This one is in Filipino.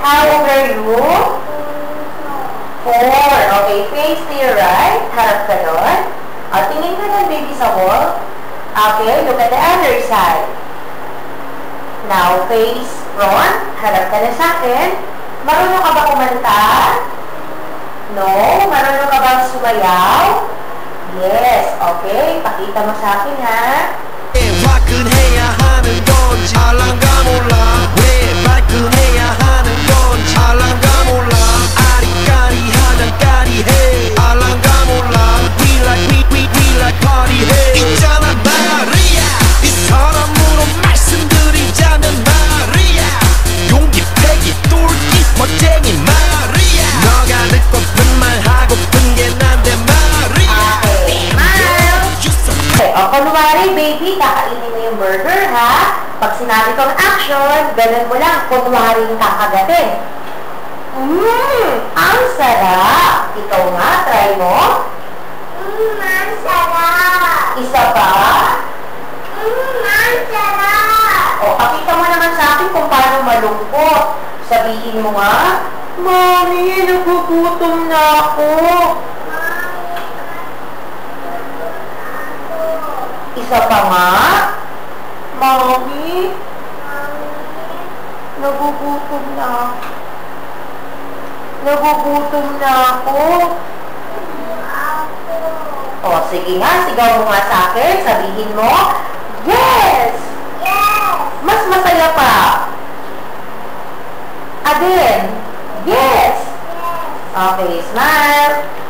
How old are you? 4. Okay, face to your right. Harap ka doon. Tingin ka doon, baby, sa wall. Okay, look at the other side. Now, face front. Harap ka na sa akin. Marunong ka ba kumanta? No? Marunong ka ba sumayaw? Yes. Okay, pakita mo sa akin, ha? 화끈해야 하는 건지 알랑가 몰라 왜 발끈해야 하는 건지 알랑가 몰라 아리까리하면 까리해 알랑가 몰라 we like party 해 있잖아 마리아 이 사람으로 말씀드리자면 마리아 용기 패기 똘끼 멋쟁이 마리아 너가 듣고픈 말 하고픈 게 난데 마리아 Okay, kunwari, baby, kakainin mo yung burger, ha? Pag sinabi kong action, ganun mo lang, kunwari yung kakagatin. Ang sarap! Ikaw nga, try mo. Ang sarap! Isa pa. Ang sarap! Pakita mo naman sa akin kung paano malungkot. Sabihin mo nga, Mami, nagugutom na ako. Isa pa nga. Mami, nagugutom na ako. Nagugutom na ako. Sige nga, sigaw mo nga sa akin. Sabihin mo, yes! Yes! Mas masaya pa. Again, yes! Yes! Okay, smile.